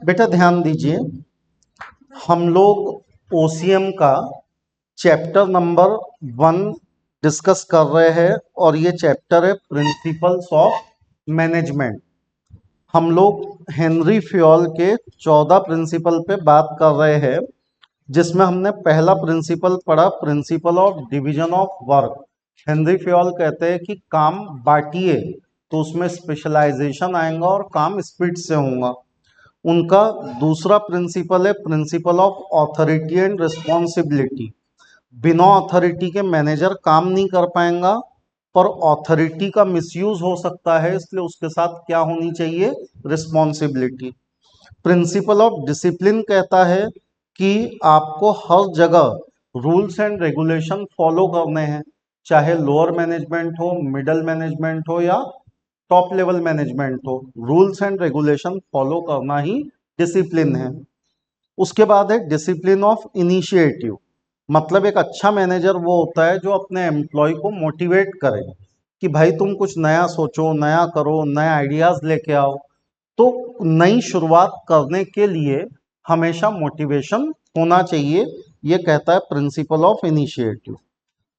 बेटा ध्यान दीजिए, हम लोग ओसीएम का चैप्टर नंबर 1 डिस्कस कर रहे हैं और ये चैप्टर है प्रिंसिपल्स ऑफ मैनेजमेंट। हम लोग हेनरी फ्योल के 14 प्रिंसिपल पे बात कर रहे हैं, जिसमें हमने पहला प्रिंसिपल पढ़ा, principle of division of work. Henry Fayol कहते हैं कि काम बांटिए तो उसमें स्पेशलाइजेशन आएगा और काम स्पीड से होगा। उनका दूसरा प्रिंसिपल है principle of authority and responsibility. बिना अथॉरिटी के मैनेजर काम नहीं कर पाएगा, पर अथॉरिटी का मिसयूज हो सकता है, इसलिए उसके साथ क्या होनी चाहिए, रिस्पॉन्सिबिलिटी। प्रिंसिपल ऑफ डिसिप्लिन कहता है कि आपको हर जगह रूल्स एंड रेगुलेशन फॉलो करने हैं, चाहे लोअर मैनेजमेंट हो, मिडिल मैनेजमेंट हो या टॉप लेवल मैनेजमेंट हो, रूल्स एंड रेगुलेशन फॉलो करना ही डिसिप्लिन है। उसके बाद है डिसिप्लिन ऑफ इनिशिएटिव। मतलब एक अच्छा मैनेजर वो होता है जो अपने एम्प्लॉय को मोटिवेट करे कि भाई तुम कुछ नया सोचो, नया करो, नए आइडियाज लेके आओ। तो नई शुरुआत करने के लिए हमेशा मोटिवेशन होना चाहिए, ये कहता है principle of initiative.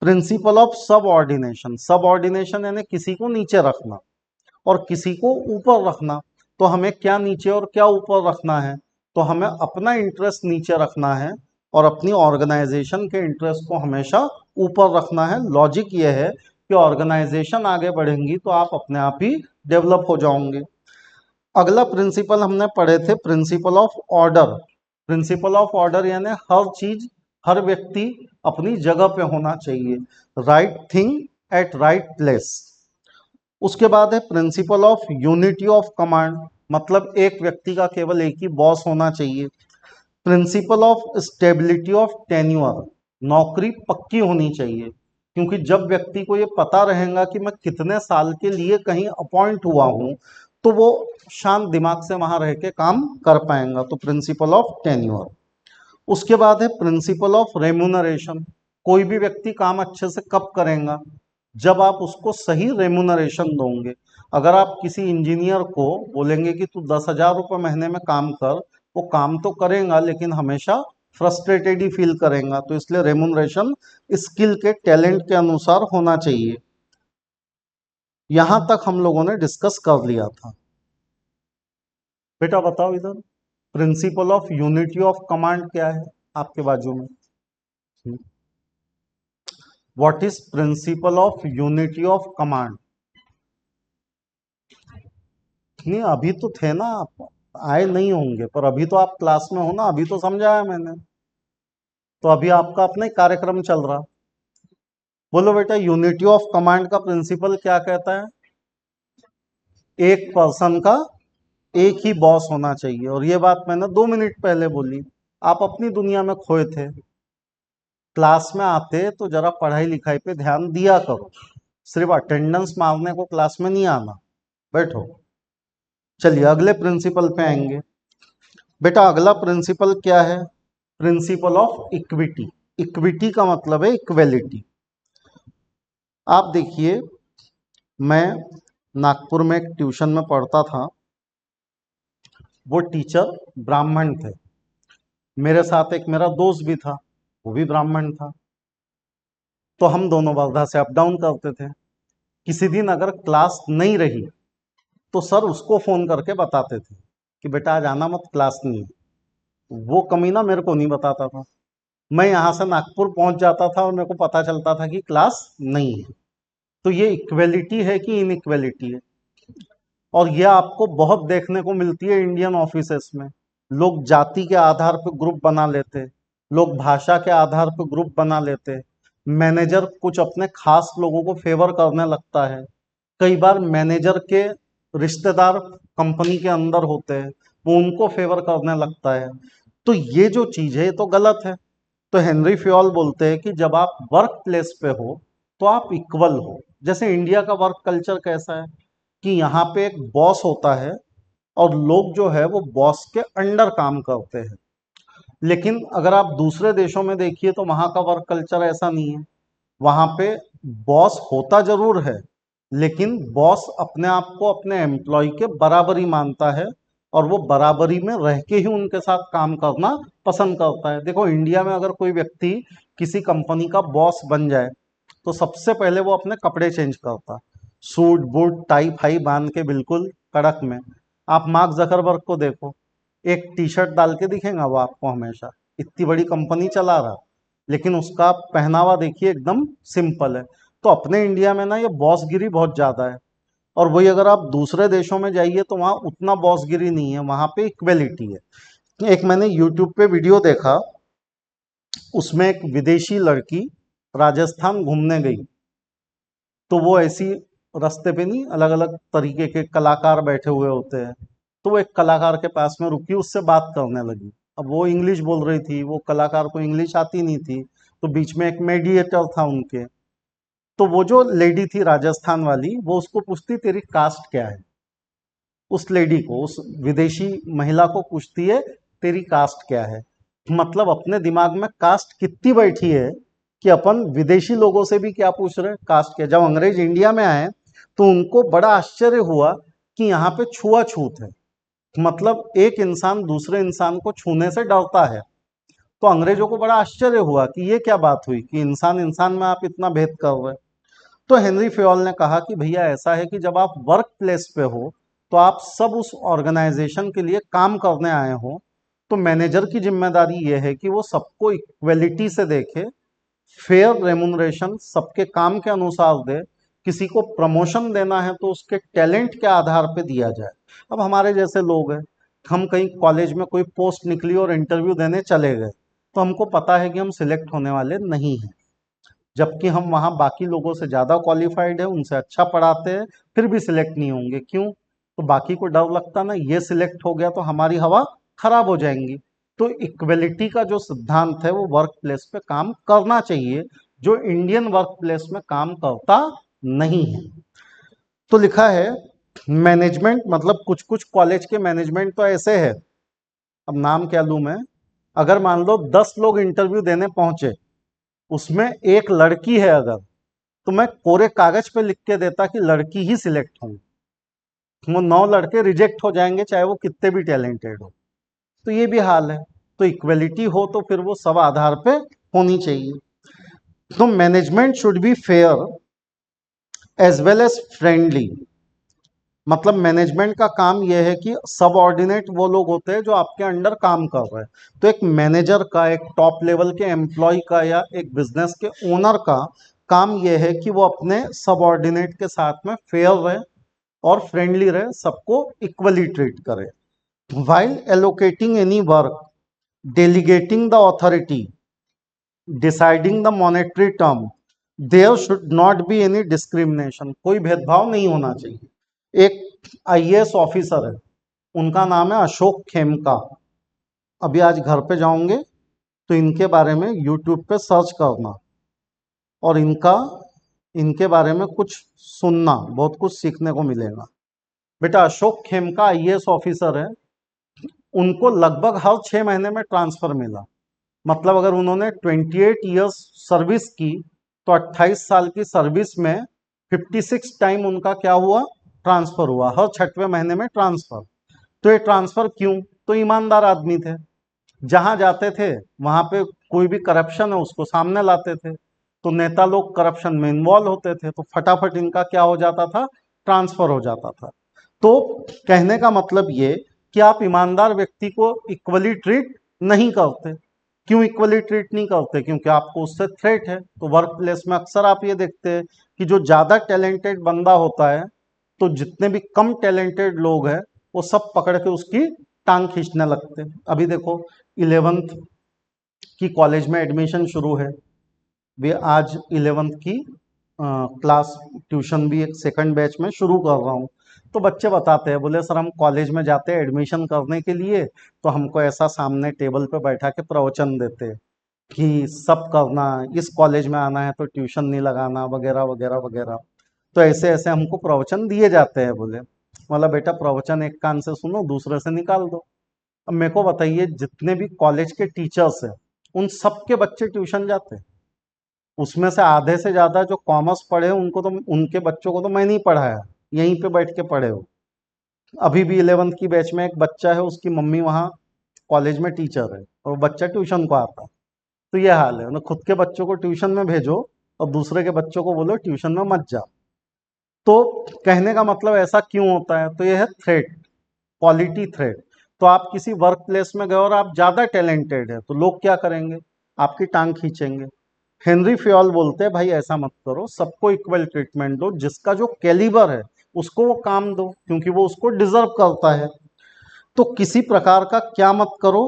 Principle of subordination, subordination यानी किसी को नीचे रखना और किसी को ऊपर रखना। तो हमें क्या नीचे और क्या ऊपर रखना है, तो हमें अपना इंटरेस्ट नीचे रखना है और अपनी ऑर्गेनाइजेशन के इंटरेस्ट को हमेशा ऊपर रखना है। लॉजिक ये है कि ऑर्गेनाइजेशन आगे बढ़ेंगी तो आप अपने आप ही डेवलप हो जाओगे। अगला प्रिंसिपल हमने पढ़े थे principle of order. Principle of order यानी हर चीज, हर व्यक्ति अपनी जगह पे होना चाहिए, right thing at right place. उसके बाद है principle of unity of command. मतलब एक व्यक्ति का केवल एक ही बॉस होना चाहिए। Principle of stability of tenure, नौकरी पक्की होनी चाहिए, क्योंकि जब व्यक्ति को ये पता रहेगा कि मैं कितने साल के लिए कहीं अपॉइंट हुआ हूं, तो वो शांत दिमाग से वहां रह के काम कर पाएगा। तो प्रिंसिपल ऑफ टेन्योर। उसके बाद है प्रिंसिपल ऑफ रेम्यूनरेशन। कोई भी व्यक्ति काम अच्छे से कब करेगा, जब आप उसको सही रेम्यूनरेशन दोगे। अगर आप किसी इंजीनियर को बोलेंगे कि तू 10,000 रुपये महीने में काम कर, वो काम तो करेगा लेकिन हमेशा फ्रस्ट्रेटेड ही फील करेगा। तो इसलिए रेम्यूनरेशन स्किल के, टैलेंट के अनुसार होना चाहिए। यहां तक हम लोगों ने डिस्कस कर लिया था। बेटा बताओ इधर, principle of unity of command क्या है आपके बाजू में? What is principle of unity of command? नहीं अभी तो थे ना आप, आए नहीं होंगे, पर अभी तो आप क्लास में हो ना, अभी तो समझाया मैंने। तो अभी आपका अपना ही कार्यक्रम चल रहा। बोलो बेटा, यूनिटी ऑफ कमांड का प्रिंसिपल क्या कहता है? एक पर्सन का एक ही बॉस होना चाहिए। और ये बात मैंने 2 मिनट पहले बोली। आप अपनी दुनिया में खोए थे। क्लास में आते तो जरा पढ़ाई लिखाई पे ध्यान दिया करो, सिर्फ अटेंडेंस मारने को क्लास में नहीं आना। बैठो। चलिए अगले प्रिंसिपल पे आएंगे। बेटा अगला प्रिंसिपल क्या है? Principle of equity. इक्विटी का मतलब है इक्वेलिटी। आप देखिए, मैं नागपुर में एक ट्यूशन में पढ़ता था। वो टीचर ब्राह्मण थे। मेरे साथ एक मेरा दोस्त भी था, वो भी ब्राह्मण था। तो हम दोनों वर्धा से अप डाउन करते थे। किसी दिन अगर क्लास नहीं रही तो सर उसको फोन करके बताते थे कि बेटा आज आना मत, क्लास नहीं है। वो कमीना मेरे को नहीं बताता था। मैं यहाँ से नागपुर पहुंच जाता था और मेरे को पता चलता था कि क्लास नहीं है। तो ये इक्वेलिटी है कि इनइक्वेलिटी है? और ये आपको बहुत देखने को मिलती है इंडियन ऑफिसेस में। लोग जाति के आधार पर ग्रुप बना लेते, लोग भाषा के आधार पर ग्रुप बना लेते। मैनेजर कुछ अपने खास लोगों को फेवर करने लगता है। कई बार मैनेजर के रिश्तेदार कंपनी के अंदर होते हैं, वो उनको फेवर करने लगता है। तो ये जो चीज है ये तो गलत है। तो हेनरी फ्योल बोलते हैं कि जब आप वर्क प्लेस पे हो तो आप इक्वल हो। जैसे इंडिया का वर्क कल्चर कैसा है कि यहाँ पे एक बॉस होता है और लोग जो है वो बॉस के अंडर काम करते हैं। लेकिन अगर आप दूसरे देशों में देखिए तो वहाँ का वर्क कल्चर ऐसा नहीं है। वहाँ पे बॉस होता जरूर है, लेकिन बॉस अपने आप को अपने एम्प्लॉय के बराबर ही मानता है। और वो बराबरी में रह के ही उनके साथ काम करना पसंद करता है। देखो इंडिया में अगर कोई व्यक्ति किसी कंपनी का बॉस बन जाए तो सबसे पहले वो अपने कपड़े चेंज करता, सूट बूट टाई फाई बांध के बिल्कुल कड़क में। आप मार्क जकरबर्ग को देखो, एक टी शर्ट डाल के दिखेगा वो आपको हमेशा, इतनी बड़ी कंपनी चला रहा, लेकिन उसका पहनावा देखिए एकदम सिंपल है। तो अपने इंडिया में ना ये बॉसगिरी बहुत ज्यादा है, और वही अगर आप दूसरे देशों में जाइए तो वहाँ उतना बॉसगिरी नहीं है, वहाँ पे इक्वेलिटी है। एक मैंने यूट्यूब पे वीडियो देखा, उसमें एक विदेशी लड़की राजस्थान घूमने गई, तो वो ऐसी रास्ते पे नहीं अलग अलग तरीके के कलाकार बैठे हुए होते हैं, तो वो एक कलाकार के पास में रुकी, उससे बात करने लगी। अब वो इंग्लिश बोल रही थी, वो कलाकार को इंग्लिश आती नहीं थी, तो बीच में एक मेडिएटर था उनके। तो वो जो लेडी थी राजस्थान वाली, वो उसको पूछती तेरी कास्ट क्या है, उस लेडी को, उस विदेशी महिला को पूछती है तेरी कास्ट क्या है। मतलब अपने दिमाग में कास्ट कितनी बैठी है कि अपन विदेशी लोगों से भी क्या पूछ रहे हैं, कास्ट क्या। जब अंग्रेज इंडिया में आए तो उनको बड़ा आश्चर्य हुआ कि यहाँ पे छुआछूत है, मतलब एक इंसान दूसरे इंसान को छूने से डरता है। तो अंग्रेजों को बड़ा आश्चर्य हुआ कि ये क्या बात हुई कि इंसान इंसान में आप इतना भेद कर रहे हैं। तो हेनरी फेयोल ने कहा कि भैया ऐसा है कि जब आप वर्क प्लेस पे हो तो आप सब उस ऑर्गेनाइजेशन के लिए काम करने आए हो, तो मैनेजर की जिम्मेदारी यह है कि वो सबको इक्वलिटी से देखे, फेयर रेमुनरेशन सबके काम के अनुसार दे। किसी को प्रमोशन देना है तो उसके टैलेंट के आधार पे दिया जाए। अब हमारे जैसे लोग हैं, हम कहीं कॉलेज में कोई पोस्ट निकली और इंटरव्यू देने चले गए, तो हमको पता है कि हम सिलेक्ट होने वाले नहीं हैं, जबकि हम वहाँ बाकी लोगों से ज़्यादा क्वालिफाइड है, उनसे अच्छा पढ़ाते हैं, फिर भी सिलेक्ट नहीं होंगे। क्यों? तो बाकी को डर लगता ना, ये सिलेक्ट हो गया तो हमारी हवा खराब हो जाएंगी। तो इक्वलिटी का जो सिद्धांत है वो वर्क प्लेस पे काम करना चाहिए, जो इंडियन वर्क प्लेस में काम करता नहीं है। तो लिखा है मैनेजमेंट, मतलब कुछ कुछ कॉलेज के मैनेजमेंट तो ऐसे है, अब नाम क्या लूँ मैं, अगर मान लो 10 लोग इंटरव्यू देने पहुंचे, उसमें एक लड़की है अगर, तो मैं कोरे कागज पे लिख के देता कि लड़की ही सिलेक्ट होंगी, वो 9 लड़के रिजेक्ट हो जाएंगे चाहे वो कितने भी टैलेंटेड हो। तो ये भी हाल है। तो इक्वलिटी हो तो फिर वो सब आधार पे होनी चाहिए। तो management should be fair as well as friendly, मतलब मैनेजमेंट का काम यह है कि सबऑर्डिनेट वो लोग होते हैं जो आपके अंडर काम कर रहे हैं। तो एक मैनेजर का, एक टॉप लेवल के एम्प्लॉय का या एक बिजनेस के ओनर का काम यह है कि वो अपने सबऑर्डिनेट के साथ में फेयर रहे और फ्रेंडली रहे, सबको इक्वली ट्रीट करे। While allocating any work, delegating the authority, deciding the monetary term, there should not be any discrimination, कोई भेदभाव नहीं होना चाहिए। एक आईएएस ऑफिसर है, उनका नाम है अशोक खेमका। अभी आज घर पे जाओगे तो इनके बारे में यूट्यूब पे सर्च करना और इनके बारे में कुछ सुनना, बहुत कुछ सीखने को मिलेगा। बेटा अशोक खेमका आईएएस ऑफिसर है, उनको लगभग हर 6 महीने में ट्रांसफर मिला। मतलब अगर उन्होंने 28 ईयर्स सर्विस की तो 28 साल की सर्विस में 56 टाइम उनका क्या हुआ, ट्रांसफर हुआ, हर 6वें महीने में ट्रांसफर। तो ये ट्रांसफर क्यों? तो ईमानदार आदमी थे, जहां जाते थे वहां पे कोई भी करप्शन है उसको सामने लाते थे, तो नेता लोग करप्शन में इन्वॉल्व होते थे तो फटाफट इनका क्या हो जाता था, ट्रांसफर हो जाता था। तो कहने का मतलब ये कि आप ईमानदार व्यक्ति को इक्वली ट्रीट नहीं करते। क्यों इक्वली ट्रीट नहीं करते? क्योंकि आपको उससे थ्रेट है। तो वर्क प्लेस में अक्सर आप ये देखते हैं कि जो ज्यादा टैलेंटेड बंदा होता है तो जितने भी कम टैलेंटेड लोग हैं वो सब पकड़ के उसकी टांग खींचने लगते हैं। अभी देखो 11th की कॉलेज में एडमिशन शुरू है, वे आज 11th की क्लास ट्यूशन भी एक सेकंड बैच में शुरू कर रहा हूँ। तो बच्चे बताते हैं, बोले सर हम कॉलेज में जाते हैं एडमिशन करने के लिए, तो हमको ऐसा सामने टेबल पे बैठा के प्रवचन देते हैं कि सब करना, इस कॉलेज में आना है तो ट्यूशन नहीं लगाना, वगैरह वगैरह वगैरह। तो ऐसे ऐसे हमको प्रवचन दिए जाते हैं। बोले मतलब बेटा प्रवचन एक कान से सुनो दूसरे से निकाल दो। अब मेरे को बताइए, जितने भी कॉलेज के टीचर्स हैं उन सब के बच्चे ट्यूशन जाते हैं, उसमें से आधे से ज्यादा जो कॉमर्स पढ़े उनको तो, उनके बच्चों को तो मैं नहीं पढ़ाया, यहीं पे बैठ के पढ़े हो। अभी भी 11th की बैच में एक बच्चा है, उसकी मम्मी वहाँ कॉलेज में टीचर है और वो बच्चा ट्यूशन को आता है। तो ये हाल है ना, खुद के बच्चों को ट्यूशन में भेजो और दूसरे के बच्चों को बोलो ट्यूशन में मत जाओ। तो कहने का मतलब ऐसा क्यों होता है, तो ये है थ्रेट, क्वालिटी थ्रेट। तो आप किसी वर्क प्लेस में गए और आप ज्यादा टैलेंटेड है तो लोग क्या करेंगे, आपकी टांग खींचेंगे। हेनरी फ्योल बोलते हैं भाई ऐसा मत करो, सबको इक्वल ट्रीटमेंट दो, जिसका जो कैलिबर है उसको वो काम दो, क्योंकि वो उसको डिजर्व करता है। तो किसी प्रकार का क्या मत करो,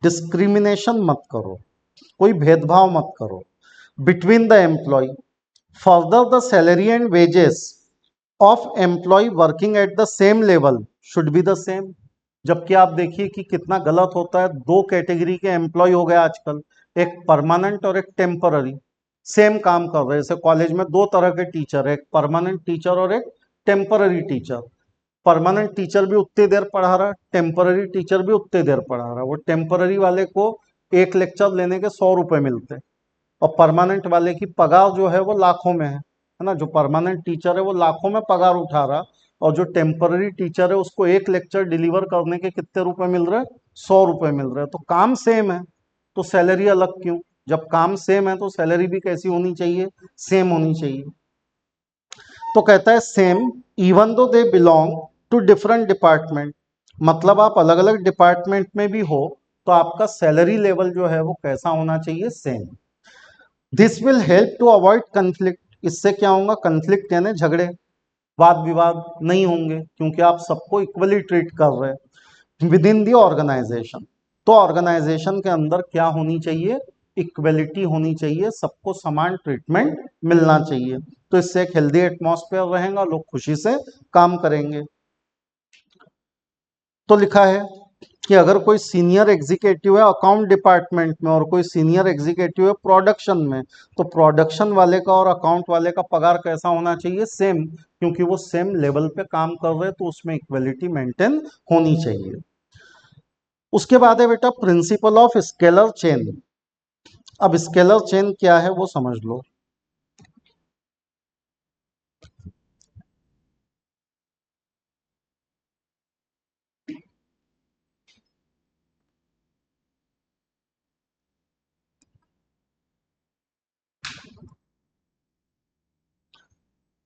डिस्क्रिमिनेशन मत करो, कोई भेदभाव मत करो between the employ. Further the salary and wages of employ working at the same level should be the same. जबकि आप देखिए कि कितना गलत होता है, दो कैटेगरी के एम्प्लॉय हो गए आजकल, एक परमानेंट और एक टेम्पररी। सेम काम कर रहे हैं, जैसे कॉलेज में दो तरह के टीचर है, एक परमानेंट टीचर और एक टेम्पररी टीचर। परमानेंट टीचर भी उतनी देर पढ़ा रहा है, टेम्पररी टीचर भी उतनी देर पढ़ा रहा है। वो टेम्पररी वाले को एक लेक्चर लेने के 100 रुपए मिलते हैं और परमानेंट वाले की पगार जो है वो लाखों में है ना। जो परमानेंट टीचर है वो लाखों में पगार उठा रहा, और जो टेम्पररी टीचर है उसको एक लेक्चर डिलीवर करने के कितने रुपए मिल रहे हैं, 100 रुपए मिल रहे हैं। तो काम सेम है तो सैलरी अलग क्यों। जब काम सेम है तो सैलरी भी कैसी होनी चाहिए, सेम होनी चाहिए। तो कहता है same even though they belong to different department, मतलब आप अलग अलग डिपार्टमेंट में भी हो तो आपका सैलरी लेवल जो है वो कैसा होना चाहिए, same. This will help to avoid conflict, इससे क्या होगा, कंफ्लिक्ट यानी झगड़े, वाद विवाद नहीं होंगे, क्योंकि आप सबको इक्वली ट्रीट कर रहे हैं विद इन दी ऑर्गेनाइजेशन। तो ऑर्गेनाइजेशन के अंदर क्या होनी चाहिए, इक्वलिटी होनी चाहिए, सबको समान ट्रीटमेंट मिलना चाहिए। तो इससे एक हेल्दी एटमॉस्फेयर रहेगा, लोग खुशी से काम करेंगे। तो लिखा है कि अगर कोई सीनियर एग्जीक्यूटिव है अकाउंट डिपार्टमेंट में और कोई सीनियर एग्जीक्यूटिव है प्रोडक्शन में, तो प्रोडक्शन वाले का और अकाउंट वाले का पगार कैसा होना चाहिए, सेम, क्योंकि वो सेम लेवल पे काम कर रहे हैं तो उसमें इक्वलिटी मेंटेन होनी चाहिए। उसके बाद है बेटा प्रिंसिपल ऑफ स्केलर चेन। अब स्केलर चेन क्या है वो समझ लो।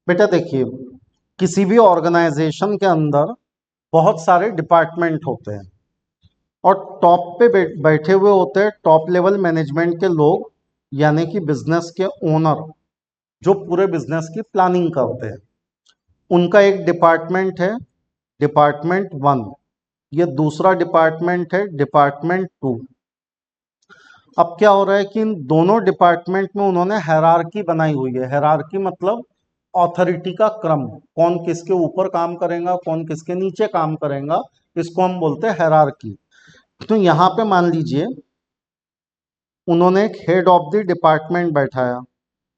बेटा देखिए, किसी भी ऑर्गेनाइजेशन के अंदर बहुत सारे डिपार्टमेंट होते हैं और टॉप पे बैठे हुए होते हैं टॉप लेवल मैनेजमेंट के लोग, यानी कि बिजनेस के ओनर, जो पूरे बिजनेस की प्लानिंग करते हैं। उनका एक डिपार्टमेंट है, डिपार्टमेंट वन। ये दूसरा डिपार्टमेंट है, डिपार्टमेंट टू। अब क्या हो रहा है कि इन दोनों डिपार्टमेंट में उन्होंने हायरार्की बनाई हुई है। हायरार्की मतलब ऑथोरिटी का क्रम, कौन किसके ऊपर काम करेगा, कौन किसके नीचे काम करेगा, इसको हम बोलते हैं हायरार्की। तो यहाँ पे मान लीजिए उन्होंने एक हेड ऑफ द डिपार्टमेंट बैठाया,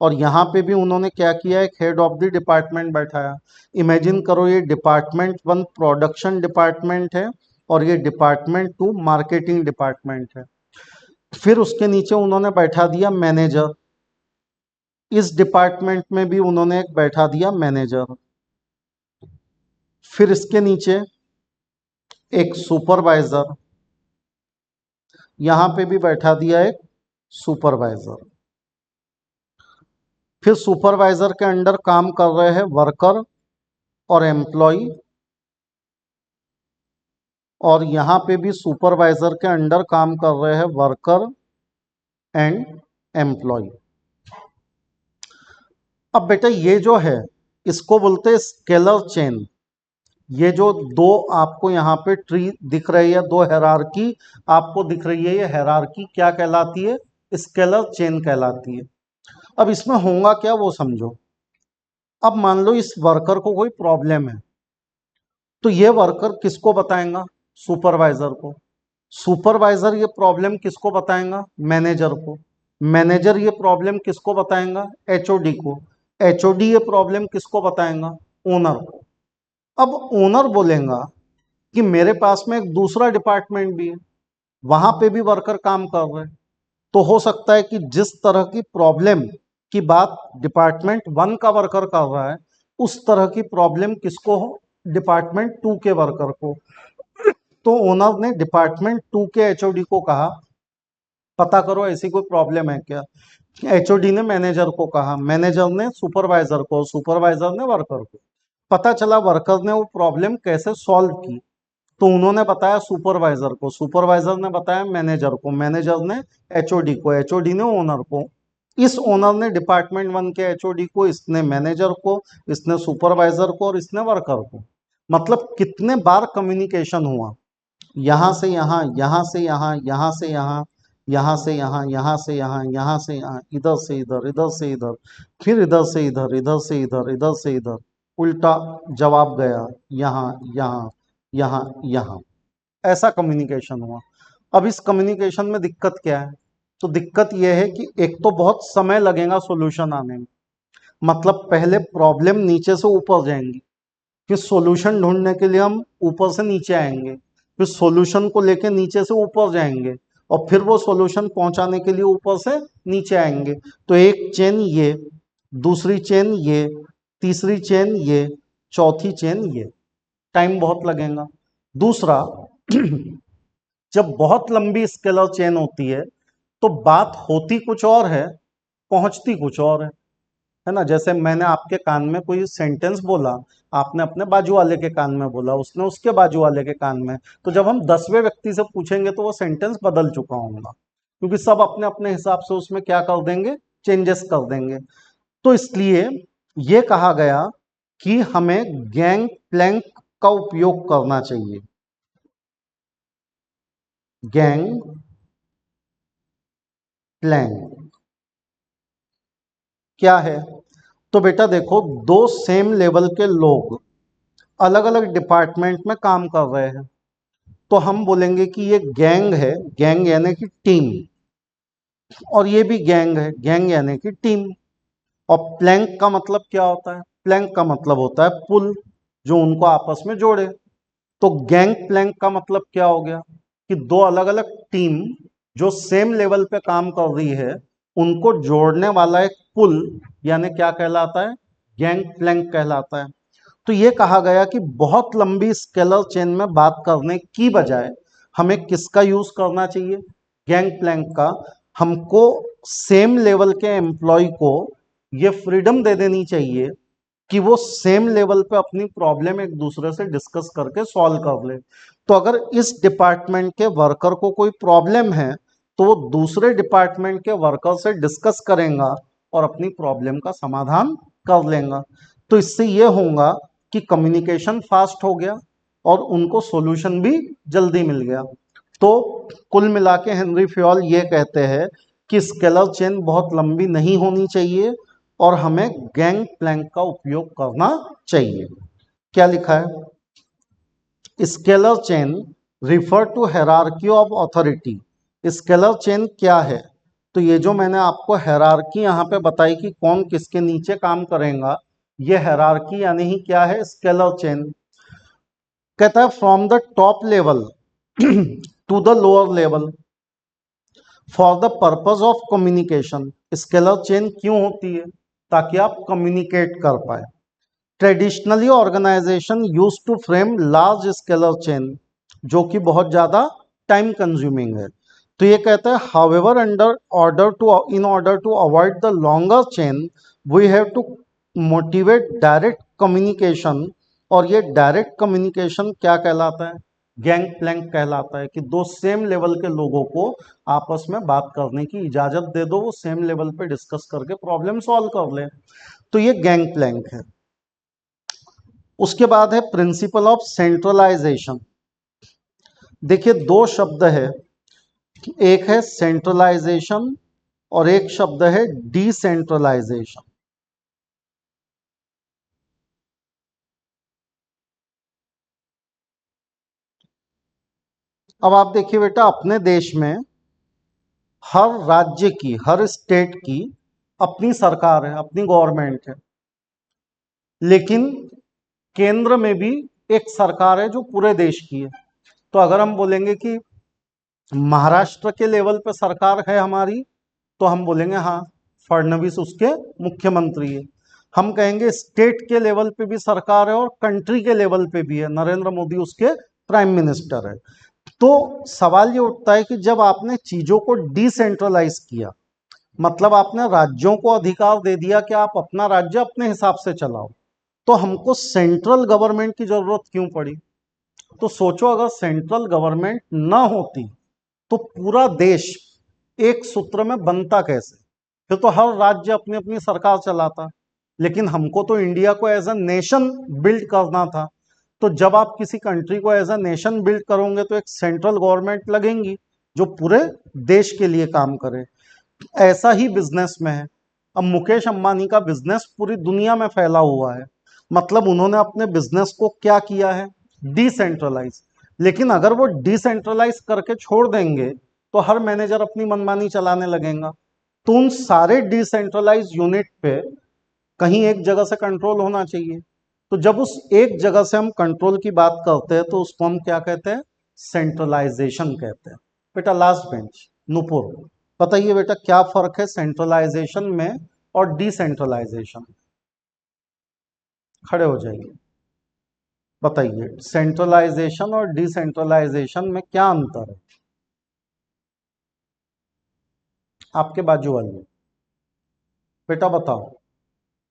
और यहाँ पे भी उन्होंने क्या किया, एक हेड ऑफ द डिपार्टमेंट बैठाया। इमेजिन करो ये डिपार्टमेंट वन प्रोडक्शन डिपार्टमेंट है और ये डिपार्टमेंट टू मार्केटिंग डिपार्टमेंट है। फिर उसके नीचे उन्होंने बैठा दिया मैनेजर, इस डिपार्टमेंट में भी उन्होंने एक बैठा दिया मैनेजर। फिर इसके नीचे एक सुपरवाइजर, यहां पे भी बैठा दिया एक सुपरवाइजर। फिर सुपरवाइजर के अंडर काम कर रहे हैं वर्कर और एम्प्लॉय, और यहां पे भी सुपरवाइजर के अंडर काम कर रहे हैं वर्कर एंड एम्प्लॉय। अब बेटा ये जो है इसको बोलते हैं स्केलर चेन। ये जो दो आपको यहाँ पे ट्री दिख रही है, दो हायरार्की आपको दिख रही है, ये हायरार्की क्या कहलाती है, स्केलर चेन कहलाती है। अब इसमें होगा क्या वो समझो। अब मान लो इस वर्कर को कोई प्रॉब्लम है, तो ये वर्कर किसको बताएगा, सुपरवाइजर को। सुपरवाइजर ये प्रॉब्लम किसको बताएगा, मैनेजर को। मैनेजर ये प्रॉब्लम किसको बताएगा, एचओडी को। एचओडी ये प्रॉब्लम किसको बताएगा, ओनर को। अब ओनर बोलेगा कि मेरे पास में एक दूसरा डिपार्टमेंट भी है, वहां पे भी वर्कर काम कर रहे हैं। तो हो सकता है कि जिस तरह की प्रॉब्लम की बात डिपार्टमेंट वन का वर्कर कर रहा है, उस तरह की प्रॉब्लम किसको हो, डिपार्टमेंट 2 के वर्कर को। तो ओनर ने डिपार्टमेंट 2 के एचओडी को कहा पता करो ऐसी कोई प्रॉब्लम है क्या। एचओडी ने मैनेजर को कहा, मैनेजर ने सुपरवाइजर को, सुपरवाइजर ने वर्कर को। पता चला वर्कर ने वो प्रॉब्लम कैसे सॉल्व की, तो उन्होंने बताया सुपरवाइजर को, सुपरवाइजर ने बताया मैनेजर को, मैनेजर ने एचओडी को, एचओडी ने ओनर को। इस ओनर ने डिपार्टमेंट 1 के एचओडी को, इसने मैनेजर को, इसने सुपरवाइजर को और इसने वर्कर को। मतलब कितने बार कम्युनिकेशन हुआ, यहां से यहां, यहां से यहां, यहां से यहां, यहां से यहां, यहां से यहां, यहां से यहां, इधर से इधर, इधर से इधर, फिर इधर से इधर, इधर से इधर, इधर से इधर, उल्टा जवाब गया यहाँ यहाँ यहाँ यहाँ, ऐसा कम्युनिकेशन हुआ। अब इस कम्युनिकेशन में दिक्कत क्या है, तो दिक्कत यह है कि एक तो बहुत समय लगेगा सॉल्यूशन आने में। मतलब पहले प्रॉब्लम नीचे से ऊपर जाएंगी, फिर सॉल्यूशन ढूंढने के लिए हम ऊपर से नीचे आएंगे, फिर सॉल्यूशन को लेके नीचे से ऊपर जाएंगे, और फिर वो सॉल्यूशन पहुंचाने के लिए ऊपर से नीचे आएंगे। तो एक चेन ये, दूसरी चेन ये, तीसरी चेन ये, चौथी चेन ये, टाइम बहुत लगेगा। दूसरा जब बहुत लंबी स्केलर चेन होती है तो बात होती कुछ और है, पहुंचती कुछ और है ना। जैसे मैंने आपके कान में कोई सेंटेंस बोला, आपने अपने बाजू वाले के कान में बोला, उसने उसके बाजू वाले के कान में, तो जब हम 10वें व्यक्ति से पूछेंगे तो वो सेंटेंस बदल चुका होगा, क्योंकि सब अपने अपने हिसाब से उसमें क्या कर देंगे, चेंजेस कर देंगे। तो इसलिए ये कहा गया कि हमें गैंग प्लैंक का उपयोग करना चाहिए। गैंग प्लैंक क्या है, तो बेटा देखो, दो सेम लेवल के लोग अलग अलग डिपार्टमेंट में काम कर रहे हैं, तो हम बोलेंगे कि ये गैंग है, गैंग यानी कि टीम, और ये भी गैंग है, गैंग यानी कि टीम। और प्लैंक का मतलब क्या होता है, प्लैंक का मतलब होता है पुल, जो उनको आपस में जोड़े। तो गैंग प्लैंक का मतलब क्या हो गया कि दो अलग अलग टीम जो सेम लेवल पे काम कर रही है, उनको जोड़ने वाला एक पुल, यानी क्या कहलाता है, गैंग प्लैंक कहलाता है। तो ये कहा गया कि बहुत लंबी स्केलर चेन में बात करने की बजाय हमें किसका यूज करना चाहिए, गैंग प्लैंक का। हमको सेम लेवल के एम्प्लॉय को ये फ्रीडम दे देनी चाहिए कि वो सेम लेवल पे अपनी प्रॉब्लम एक दूसरे से डिस्कस करके सॉल्व कर ले। तो अगर इस डिपार्टमेंट के वर्कर को कोई प्रॉब्लम है तो वो दूसरे डिपार्टमेंट के वर्कर से डिस्कस करेगा और अपनी प्रॉब्लम का समाधान कर लेगा। तो इससे ये होगा कि कम्युनिकेशन फास्ट हो गया और उनको सॉल्यूशन भी जल्दी मिल गया। तो कुल मिला के हेनरी फ्योल ये कहते हैं कि स्केलर चेन बहुत लंबी नहीं होनी चाहिए और हमें गैंग प्लैंक का उपयोग करना चाहिए। क्या लिखा है, scalar chain refer to hierarchy of authority. Scalar chain क्या है, तो ये जो मैंने आपको हायरार्की यहाँ पे बताई कि कौन किसके नीचे काम करेगा, ये हायरार्की यानी ही क्या है, स्केलर चेन। कहता है from the top level to the lower level for the purpose of communication. Scalar chain क्यों होती है, ताकि आप कम्युनिकेट कर पाए। Traditionally organization use to frame large scalar chain, जो कि बहुत ज्यादा टाइम कंज्यूमिंग है। तो ये कहता है however in order to avoid the longer chain we have to motivate direct communication. और ये डायरेक्ट कम्युनिकेशन क्या कहलाता है, गैंग प्लैंक कहलाता है, कि दो सेम लेवल के लोगों को आपस में बात करने की इजाजत दे दो, वो सेम लेवल पे डिस्कस करके प्रॉब्लम सॉल्व कर ले। तो ये गैंग प्लैंक है। उसके बाद है प्रिंसिपल ऑफ सेंट्रलाइजेशन। देखिए दो शब्द है, एक है सेंट्रलाइजेशन और एक शब्द है डिसेंट्रलाइजेशन। अब आप देखिए बेटा, अपने देश में हर राज्य की, हर स्टेट की अपनी सरकार है, अपनी गवर्नमेंट है, लेकिन केंद्र में भी एक सरकार है जो पूरे देश की है। तो अगर हम बोलेंगे कि महाराष्ट्र के लेवल पे सरकार है हमारी, तो हम बोलेंगे हाँ, फडणवीस उसके मुख्यमंत्री है। हम कहेंगे स्टेट के लेवल पे भी सरकार है और कंट्री के लेवल पे भी है, नरेंद्र मोदी उसके प्राइम मिनिस्टर है। तो सवाल ये उठता है कि जब आपने चीजों को डिसेंट्रलाइज किया, मतलब आपने राज्यों को अधिकार दे दिया कि आप अपना राज्य अपने हिसाब से चलाओ, तो हमको सेंट्रल गवर्नमेंट की जरूरत क्यों पड़ी? तो सोचो, अगर सेंट्रल गवर्नमेंट ना होती तो पूरा देश एक सूत्र में बनता कैसे? फिर तो हर राज्य अपनी अपनी सरकार चलाता। लेकिन हमको तो इंडिया को एज अ नेशन बिल्ड करना था। तो जब आप किसी कंट्री को एज अ नेशन बिल्ड करोगे तो एक सेंट्रल गवर्नमेंट लगेंगी जो पूरे देश के लिए काम करे। ऐसा ही बिजनेस में है। अब मुकेश अंबानी का बिजनेस पूरी दुनिया में फैला हुआ है, मतलब उन्होंने अपने बिजनेस को क्या किया है? डिसेंट्रलाइज। लेकिन अगर वो डिसेंट्रलाइज करके छोड़ देंगे तो हर मैनेजर अपनी मनमानी चलाने लगेगा। तो उन सारे डिसेंट्रलाइज यूनिट पे कहीं एक जगह से कंट्रोल होना चाहिए। तो जब उस एक जगह से हम कंट्रोल की बात करते हैं तो उसको हम क्या कहते हैं? सेंट्रलाइजेशन कहते हैं। बेटा लास्ट बेंच, नुपुर, बताइए बेटा क्या फर्क है सेंट्रलाइजेशन में और डिसेंट्रलाइजेशन? खड़े हो जाइए, बताइए सेंट्रलाइजेशन और डिसेंट्रलाइजेशन में क्या अंतर है? आपके बाजू वाले बेटा बताओ,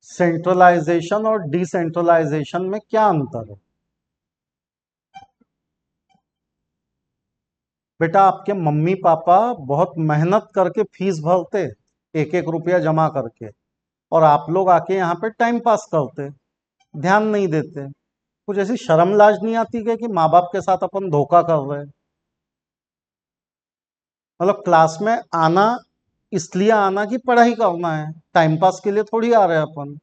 सेंट्रलाइजेशन और डिसेंट्रलाइजेशन में क्या अंतर है? बेटा आपके मम्मी पापा बहुत मेहनत करके फीस भरते, एक एक रुपया जमा करके, और आप लोग आके यहाँ पे टाइम पास करते, ध्यान नहीं देते। कुछ ऐसी शर्म लाज नहीं आती क्या कि माँ बाप के साथ अपन धोखा कर रहे हैं? मतलब क्लास में आना इसलिए आना कि पढ़ाई करना है, टाइम पास के लिए थोड़ी आ रहे हैं अपन।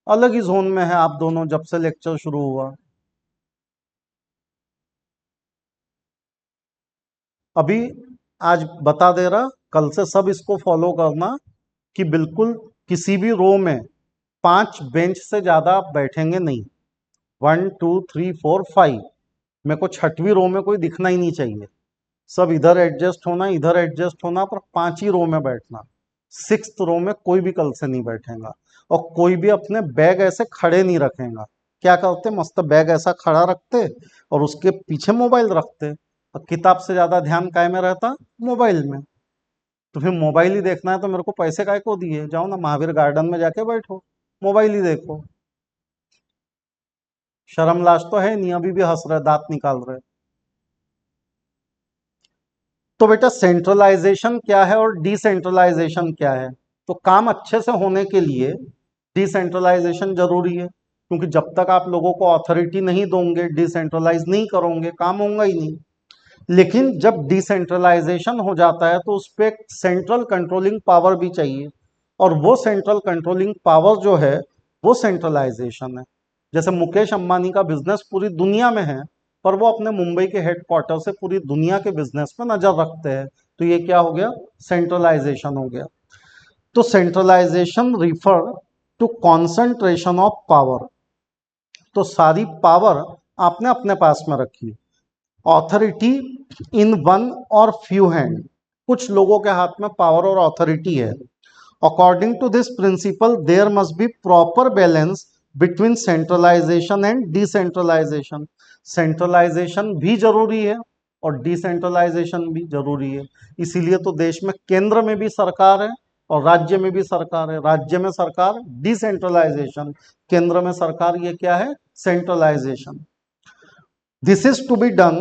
अलग ही जोन में है आप दोनों जब से लेक्चर शुरू हुआ। अभी आज बता दे रहा, कल से सब इसको फॉलो करना कि बिल्कुल किसी भी रो में 5 बेंच से ज्यादा आप बैठेंगे नहीं। 1 2 3 4 5, मेरे को छठवीं रो में कोई दिखना ही नहीं चाहिए। सब इधर एडजस्ट होना, इधर एडजस्ट होना, पर 5 ही रो में बैठना। 6th रो में कोई भी कल से नहीं बैठेगा। और कोई भी अपने बैग ऐसे खड़े नहीं रखेगा। क्या करते? मस्त बैग ऐसा खड़ा रखते और उसके पीछे मोबाइल रखते, और किताब से ज्यादा ध्यान काय में रहता? मोबाइल में। तो फिर मोबाइल ही देखना है तो मेरे को पैसे काय को दिए? जाओ ना महावीर गार्डन में जाके बैठो, मोबाइल ही देखो। शर्म लाज तो है नहीं, अभी भी हंस रहे, दांत निकाल रहे। तो बेटा सेंट्रलाइजेशन क्या है और डिसेंट्रलाइजेशन क्या है? तो काम अच्छे से होने के लिए डिसेंट्रलाइजेशन जरूरी है, क्योंकि जब तक आप लोगों को अथॉरिटी नहीं दोगे, डिसेंट्रलाइज नहीं करोगे, काम होगा ही नहीं। लेकिन जब डिसेंट्रलाइजेशन हो जाता है तो उस पर एक सेंट्रल कंट्रोलिंग पावर भी चाहिए, और वो सेंट्रल कंट्रोलिंग पावर जो है वो सेंट्रलाइजेशन है। जैसे मुकेश अंबानी का बिजनेस पूरी दुनिया में है, पर वो अपने मुंबई के हेडक्वार्टर से पूरी दुनिया के बिजनेस पर नजर रखते हैं। तो ये क्या हो गया? सेंट्रलाइजेशन हो गया। तो centralization refer to concentration of power. तो सारी पावर आपने अपने पास में रखी, authority in one or few hand, कुछ लोगों के हाथ में पावर और ऑथोरिटी है। According to this principle there must be proper balance between centralization and decentralization. Centralization भी जरूरी है और डिसेंट्रलाइजेशन भी जरूरी है। इसीलिए तो देश में केंद्र में भी सरकार है और राज्य में भी सरकार है। राज्य में सरकार डिसेंट्रलाइजेशन, केंद्र में सरकार, ये क्या है? Centralization. This is to be done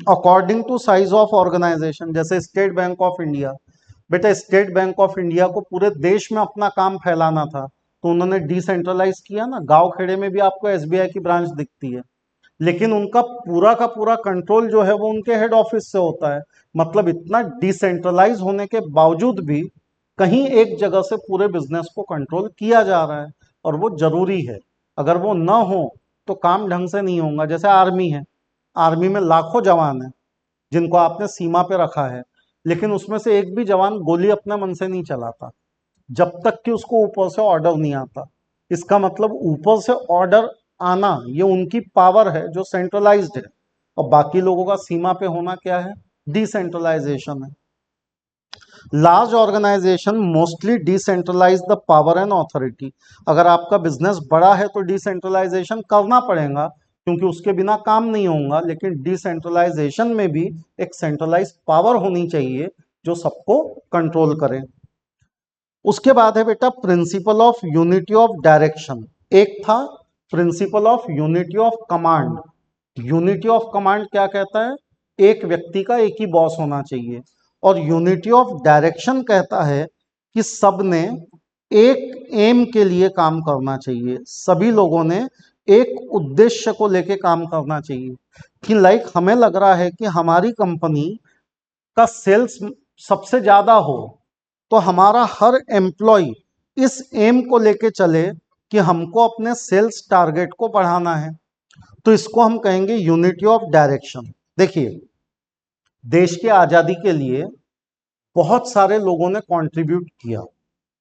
according to size of organization. जैसे स्टेट बैंक ऑफ इंडिया, बेटा स्टेट बैंक ऑफ इंडिया को पूरे देश में अपना काम फैलाना था, तो उन्होंने डिसेंट्रलाइज किया ना। गांव खेड़े में भी आपको एसबीआई की ब्रांच दिखती है, लेकिन उनका पूरा का पूरा कंट्रोल जो है वो उनके हेड ऑफिस से होता है। मतलब इतना डिसेंट्रलाइज होने के बावजूद भी कहीं एक जगह से पूरे बिजनेस को कंट्रोल किया जा रहा है, और वो जरूरी है। अगर वो ना हो तो काम ढंग से नहीं होगा। जैसे आर्मी है, आर्मी में लाखों जवान है जिनको आपने सीमा पे रखा है, लेकिन उसमें से एक भी जवान गोली अपने मन से नहीं चलाता जब तक कि उसको ऊपर से ऑर्डर नहीं आता। इसका मतलब ऊपर से ऑर्डर आना ये उनकी पावर है जो सेंट्रलाइज्ड है, और बाकी लोगों का सीमा पे होना क्या है? डिसेंट्रलाइजेशन है। Large organization mostly decentralize the power and authority. अगर आपका बिजनेस बड़ा है तो डिसेंट्रलाइजेशन करना पड़ेगा, क्योंकि उसके बिना काम नहीं होगा, लेकिन डिसेंट्रलाइजेशन में भी एक सेंट्रलाइज पावर होनी चाहिए जो सबको कंट्रोल करे। उसके बाद है बेटा principle of unity of direction. एक था principle of unity of command. Unity of command क्या कहता है? एक व्यक्ति का एक ही बॉस होना चाहिए। और यूनिटी ऑफ डायरेक्शन कहता है कि सबने एक एम के लिए काम करना चाहिए, सभी लोगों ने एक उद्देश्य को लेके काम करना चाहिए। कि लाइक हमें लग रहा है कि हमारी कंपनी का सेल्स सबसे ज्यादा हो, तो हमारा हर एम्प्लॉय इस एम को लेके चले कि हमको अपने सेल्स टारगेट को बढ़ाना है, तो इसको हम कहेंगे यूनिटी ऑफ डायरेक्शन। देखिए, देश की आजादी के लिए बहुत सारे लोगों ने कंट्रीब्यूट किया।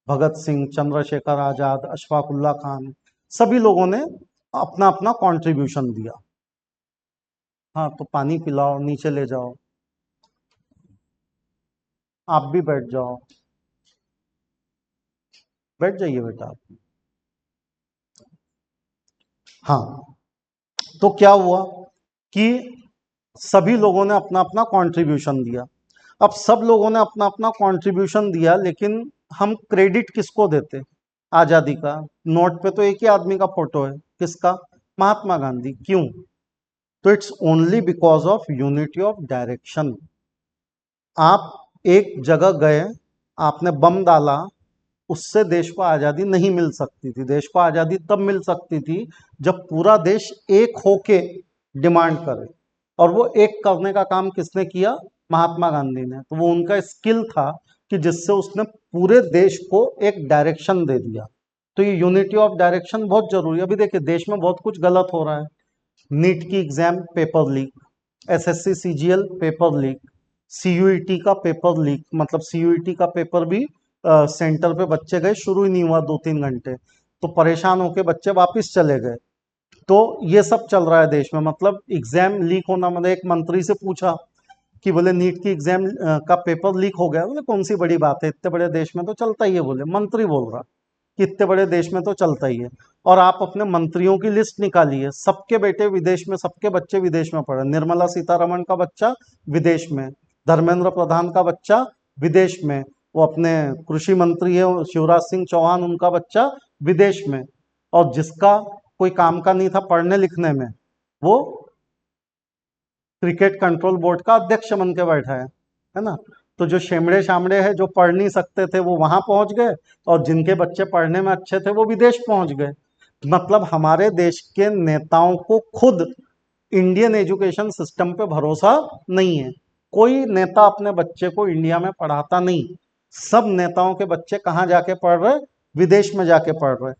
भगत सिंह, चंद्रशेखर आजाद, अशफाकुल्ला खान, सभी लोगों ने अपना अपना कंट्रीब्यूशन दिया। हाँ, तो पानी पिलाओ, नीचे ले जाओ, आप भी बैठ जाओ, बैठ जाइए बेटा आप। हाँ, तो क्या हुआ कि सभी लोगों ने अपना अपना कंट्रीब्यूशन दिया। अब सब लोगों ने अपना अपना कंट्रीब्यूशन दिया, लेकिन हम क्रेडिट किसको देते? आजादी का। नोट पे तो एक ही आदमी का फोटो है, किसका? महात्मा गांधी। क्यों? तो it's only because of unity of direction. आप एक जगह गए, आपने बम डाला, उससे देश को आजादी नहीं मिल सकती थी। देश को आजादी तब मिल सकती थी जब पूरा देश एक होके डिमांड करे, और वो एक करने का काम किसने किया? महात्मा गांधी ने। तो वो उनका स्किल था कि जिससे उसने पूरे देश को एक डायरेक्शन दे दिया। तो ये यूनिटी ऑफ डायरेक्शन बहुत जरूरी है। अभी देखिए, देश में बहुत कुछ गलत हो रहा है। नीट की exam paper leak, SSC CGL paper leak, CUET का पेपर लीक, मतलब सीयूईटी का पेपर भी सेंटर पे बच्चे गए, शुरू ही नहीं हुआ 2-3 घंटे, तो परेशान होके बच्चे वापस चले गए। तो ये सब चल रहा है देश में, मतलब एग्जाम लीक होना। मतलब एक मंत्री से पूछा कि बोले नीट की एग्जाम का पेपर लीक हो गया। बोले कौन सी बड़ी बात है, इतने बड़े देश में तो चलता ही है। बोले, मंत्री बोल रहा कि इतने बड़े देश में तो चलता ही है। और आप अपने मंत्रियों की लिस्ट निकालिए, सबके बेटे विदेश में, सबके बच्चे विदेश में पढ़े। निर्मला सीतारमण का बच्चा विदेश में, धर्मेंद्र प्रधान का बच्चा विदेश में, वो अपने कृषि मंत्री है शिवराज सिंह चौहान, उनका बच्चा विदेश में। और जिसका कोई काम का नहीं था पढ़ने लिखने में, वो क्रिकेट कंट्रोल बोर्ड का अध्यक्ष बन के बैठा है ना। तो जो शेमड़े शामड़े है, जो पढ़ नहीं सकते थे, वो वहां पहुंच गए, और जिनके बच्चे पढ़ने में अच्छे थे वो विदेश पहुंच गए। मतलब हमारे देश के नेताओं को खुद इंडियन एजुकेशन सिस्टम पे भरोसा नहीं है। कोई नेता अपने बच्चे को इंडिया में पढ़ाता नहीं। सब नेताओं के बच्चे कहाँ जाके पढ़ रहे? विदेश में जाके पढ़ रहे।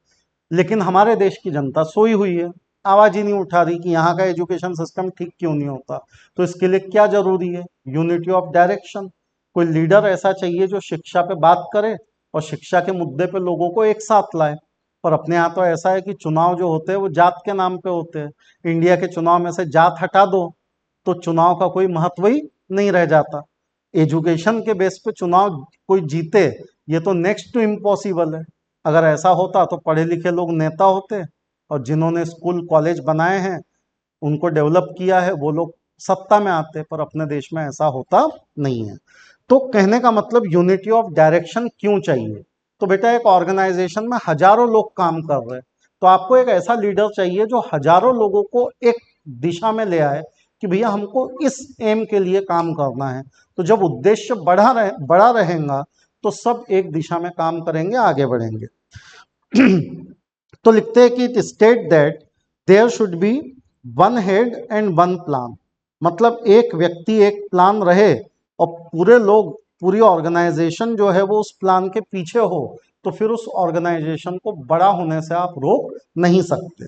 लेकिन हमारे देश की जनता सोई हुई है, आवाज ही नहीं उठा रही कि यहाँ का एजुकेशन सिस्टम ठीक क्यों नहीं होता। तो इसके लिए क्या जरूरी है? Unity of direction. कोई लीडर ऐसा चाहिए जो शिक्षा पे बात करे और शिक्षा के मुद्दे पे लोगों को एक साथ लाए। पर अपने यहाँ तो ऐसा है कि चुनाव जो होते हैं वो जात के नाम पे होते हैं। इंडिया के चुनाव में से जात हटा दो तो चुनाव का कोई महत्व ही नहीं रह जाता। एजुकेशन के बेस पे चुनाव कोई जीते, ये तो नेक्स्ट टू इम्पॉसिबल है। अगर ऐसा होता तो पढ़े लिखे लोग नेता होते, और जिन्होंने स्कूल कॉलेज बनाए हैं, उनको डेवलप किया है, वो लोग सत्ता में आते। पर अपने देश में ऐसा होता नहीं है। तो कहने का मतलब यूनिटी ऑफ डायरेक्शन क्यों चाहिए? तो बेटा, एक ऑर्गेनाइजेशन में हजारों लोग काम कर रहे हैं, तो आपको एक ऐसा लीडर चाहिए जो हजारों लोगों को एक दिशा में ले आए कि भैया हमको इस एम के लिए काम करना है। तो जब उद्देश्य बड़ा रहेगा तो सब एक दिशा में काम करेंगे, आगे बढ़ेंगे। तो लिखते हैं कि it state that there should be one head and one plan. मतलब एक व्यक्ति एक प्लान रहे, और पूरे लोग, पूरी ऑर्गेनाइजेशन जो है वो उस प्लान के पीछे हो, तो फिर उस ऑर्गेनाइजेशन को बड़ा होने से आप रोक नहीं सकते।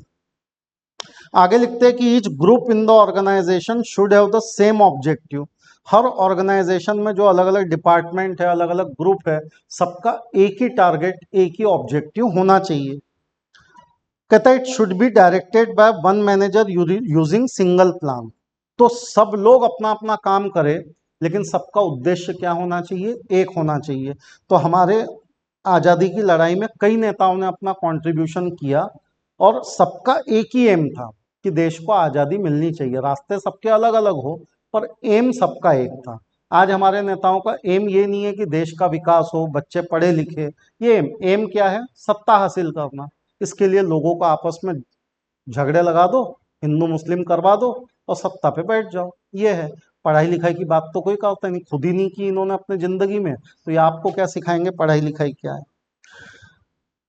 आगे लिखते हैं कि each group in the organization should have the same objective. हर ऑर्गेनाइजेशन में जो अलग अलग डिपार्टमेंट है, अलग अलग ग्रुप है, सबका एक ही टारगेट, एक ही ऑब्जेक्टिव होना चाहिए। कहता है it should be directed by one manager using single plan. तो सब लोग अपना अपना काम करें, लेकिन सबका उद्देश्य क्या होना चाहिए, एक होना चाहिए। तो हमारे आज़ादी की लड़ाई में कई नेताओं ने अपना कंट्रीब्यूशन किया और सबका एक ही एम था कि देश को आज़ादी मिलनी चाहिए। रास्ते सबके अलग अलग हो पर एम सबका एक था। आज हमारे नेताओं का एम ये नहीं है कि देश का विकास हो, बच्चे पढ़े लिखे। ये एम क्या है, सत्ता हासिल करना। इसके लिए लोगों को आपस में झगड़े लगा दो, हिंदू मुस्लिम करवा दो और सत्ता पे बैठ जाओ। ये है, पढ़ाई लिखाई की बात तो कोई करता नहीं, खुद ही नहीं की इन्होंने अपने जिंदगी में, तो ये आपको क्या सिखाएंगे पढ़ाई लिखाई क्या है।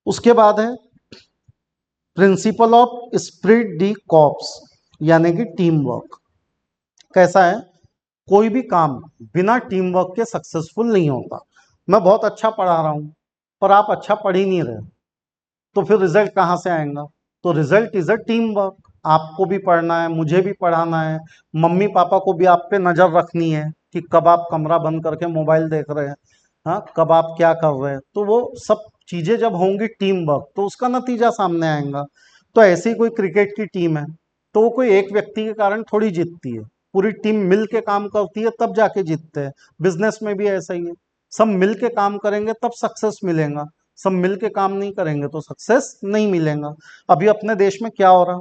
उसके बाद है principle of spirit D corps, यानी कि टीम वर्क। कैसा है, कोई भी काम बिना टीम वर्क के सक्सेसफुल नहीं होता। मैं बहुत अच्छा पढ़ा रहा हूं पर आप अच्छा पढ़ ही नहीं रहे, तो फिर रिजल्ट कहाँ से आएगा। तो result is a team work. आपको भी पढ़ना है, मुझे भी पढ़ाना है, मम्मी पापा को भी आप पे नजर रखनी है कि कब आप कमरा बंद करके मोबाइल देख रहे हैं, हाँ कब आप क्या कर रहे हैं। तो वो सब चीजें जब होंगी टीम वर्क तो उसका नतीजा सामने आएगा। तो ऐसी कोई क्रिकेट की टीम है तो वो कोई एक व्यक्ति के कारण थोड़ी जीतती है, पूरी टीम मिल के काम करती है तब जाके जीतते हैं। बिजनेस में भी ऐसा ही है, सब मिल के काम करेंगे तब सक्सेस मिलेगा, सब मिल के काम नहीं करेंगे तो सक्सेस नहीं मिलेगा। अभी अपने देश में क्या हो रहा,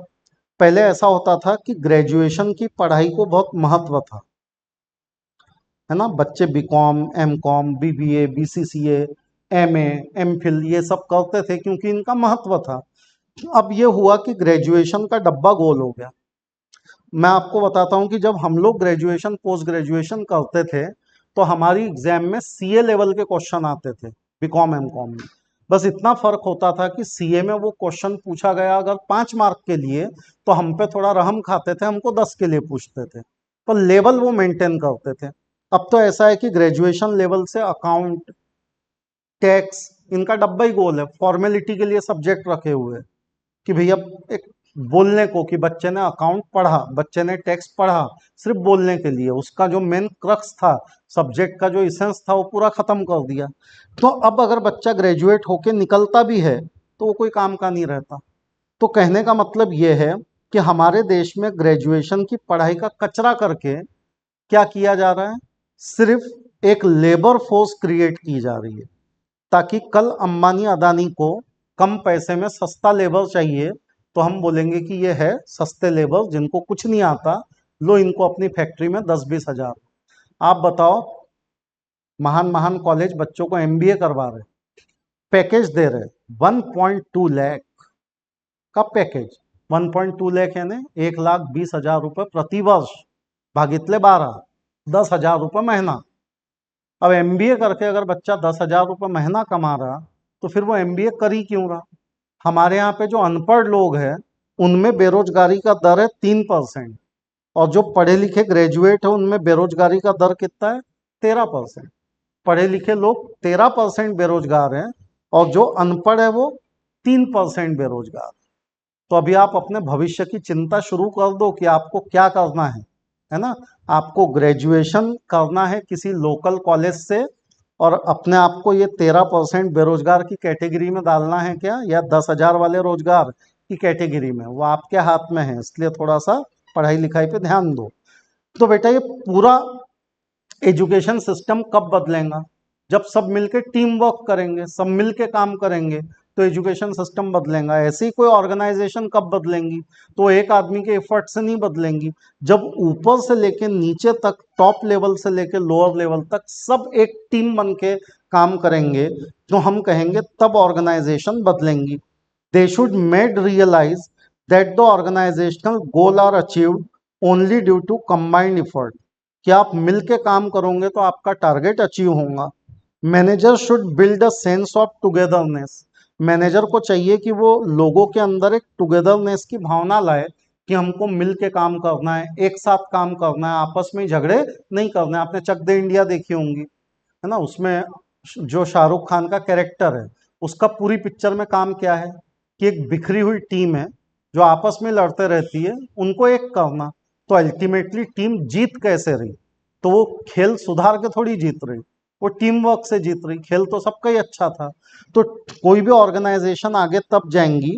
पहले ऐसा होता था कि ग्रेजुएशन की पढ़ाई को बहुत महत्व था, है ना। बच्चे BCom, MCom, BBA, BCCA, MA, MPhil ये सब करते थे क्योंकि इनका महत्व था। अब ये हुआ कि ग्रेजुएशन का डब्बा गोल हो गया। मैं आपको बताता हूँ कि जब हम लोग ग्रेजुएशन पोस्ट ग्रेजुएशन करते थे तो हमारी एग्जाम में सीए लेवल के क्वेश्चन आते थे, बीकॉम एमकॉम में। बस इतना फर्क होता था कि सीए में वो क्वेश्चन पूछा गया अगर 5 मार्क के लिए तो हम पे थोड़ा रहम खाते थे, हमको 10 के लिए पूछते थे, पर लेवल वो मेंटेन करते थे। अब तो ऐसा है कि ग्रेजुएशन लेवल से अकाउंट, टैक्स, इनका डब्बा ही गोल है। फॉर्मेलिटी के लिए सब्जेक्ट रखे हुए हैं कि भैया एक बोलने को कि बच्चे ने अकाउंट पढ़ा, बच्चे ने टैक्स पढ़ा, सिर्फ बोलने के लिए, उसका जो मेन क्रक्स था, सब्जेक्ट का जो इसेंस था वो पूरा खत्म कर दिया। तो अब अगर बच्चा ग्रेजुएट होके निकलता भी है तो वो कोई काम का नहीं रहता। तो कहने का मतलब ये है कि हमारे देश में ग्रेजुएशन की पढ़ाई का कचरा करके क्या किया जा रहा है, सिर्फ एक लेबर फोर्स क्रिएट की जा रही है ताकि कल अंबानी अदानी को कम पैसे में सस्ता लेबर चाहिए तो हम बोलेंगे कि ये है सस्ते लेबर जिनको कुछ नहीं आता, लो इनको अपनी फैक्ट्री में 10-20 हज़ार। आप बताओ, महान महान कॉलेज बच्चों को एमबीए करवा रहे, पैकेज दे रहे 1.2 लाख का पैकेज। 1.2 लाख यानी 1,20,000 रुपये प्रति वर्ष, भागितले 12, 10,000 रुपये महीना। अब एमबीए करके अगर बच्चा 10,000 रुपये महीना कमा रहा तो फिर वो एमबीए कर ही क्यों रहा। हमारे यहाँ पे जो अनपढ़ लोग हैं उनमें बेरोजगारी का दर है 3%, और जो पढ़े लिखे ग्रेजुएट है उनमें बेरोजगारी का दर कितना है, 13%। पढ़े लिखे लोग 13% बेरोजगार हैं और जो अनपढ़ है वो 3% बेरोजगार। तो अभी आप अपने भविष्य की चिंता शुरू कर दो कि आपको क्या करना है ना। आपको ग्रेजुएशन करना है किसी लोकल कॉलेज से और अपने आप को ये 13% बेरोजगार की कैटेगरी में डालना है क्या, या 10,000 वाले रोजगार की कैटेगरी में, वो आपके हाथ में है। इसलिए थोड़ा सा पढ़ाई लिखाई पे ध्यान दो। तो बेटा ये पूरा एजुकेशन सिस्टम कब बदलेगा, जब सब मिलके टीम वर्क करेंगे, सब मिलके काम करेंगे तो एजुकेशन सिस्टम बदलेगा। ऐसे ही कोई ऑर्गेनाइजेशन कब बदलेंगी, तो एक आदमी के एफर्ट से नहीं बदलेंगी। जब ऊपर से लेके नीचे तक, टॉप लेवल से लेके लोअर लेवल तक सब एक टीम बन के काम करेंगे तो हम कहेंगे तब ऑर्गेनाइजेशन बदलेंगी। They should made realize that the organizational goal are achieved only due to combined effort, कि आप मिलके काम करोगे तो आपका टारगेट अचीव होगा। Manager should build a sense of togetherness, manager को चाहिए कि वो लोगों के अंदर एक टुगेदरनेस की भावना लाए कि हमको मिल के काम करना है, एक साथ काम करना है, आपस में झगड़े नहीं करना है। आपने चक दे इंडिया देखी होंगी, है ना, उसमें जो शाहरुख खान का कैरेक्टर है उसका पूरी पिक्चर में काम क्या है कि एक बिखरी हुई टीम है जो आपस में लड़ते रहती है, उनको एक करना। तो अल्टीमेटली टीम जीत कैसे रही, तो वो खेल सुधार के थोड़ी जीत रही, वो टीम वर्क से जीत रही। खेल तो सबका ही अच्छा था। तो कोई भी ऑर्गेनाइजेशन आगे तब जाएंगी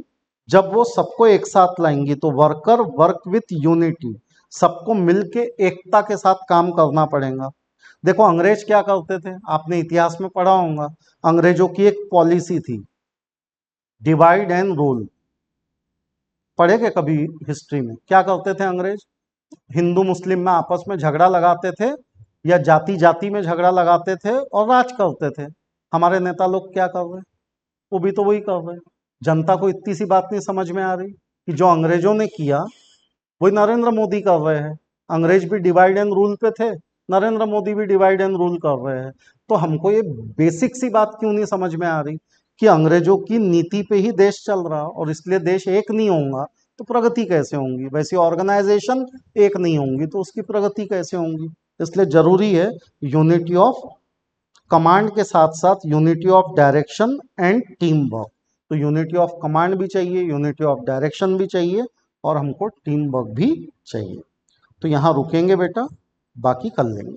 जब वो सबको एक साथ लाएंगी। तो वर्कर वर्क विथ यूनिटी, सबको मिलके एकता के साथ काम करना पड़ेगा। देखो अंग्रेज क्या करते थे, आपने इतिहास में पढ़ा होगा, अंग्रेजों की एक पॉलिसी थी, डिवाइड एंड रूल। पढ़ेगे कभी हिस्ट्री में? क्या करते थे अंग्रेज? हिंदू मुस्लिम में आपस में झगड़ा लगाते थे, या जाति जाति में झगड़ा लगाते थे और राज करते थे। हमारे नेता लोग क्या कर रहे हैं? वो भी तो वही कर रहे हैं। जनता को इतनी सी बात नहीं समझ में आ रही कि जो अंग्रेजों ने किया वही नरेंद्र मोदी कर रहे हैं। अंग्रेज भी डिवाइड एंड रूल पे थे, नरेंद्र मोदी भी डिवाइड एंड रूल कर रहे हैं। तो हमको ये बेसिक सी बात क्यों नहीं समझ में आ रही कि अंग्रेजों की नीति पे ही देश चल रहा, और इसलिए देश एक नहीं होगा तो प्रगति कैसे होंगी? वैसी ऑर्गेनाइजेशन एक नहीं होंगी तो उसकी प्रगति कैसे होंगी? इसलिए जरूरी है यूनिटी ऑफ कमांड के साथ साथ unity of direction and team work. तो यूनिटी ऑफ कमांड भी चाहिए, यूनिटी ऑफ डायरेक्शन भी चाहिए, और हमको टीम वर्क भी चाहिए। तो यहाँ रुकेंगे बेटा, बाकी कर लेंगे।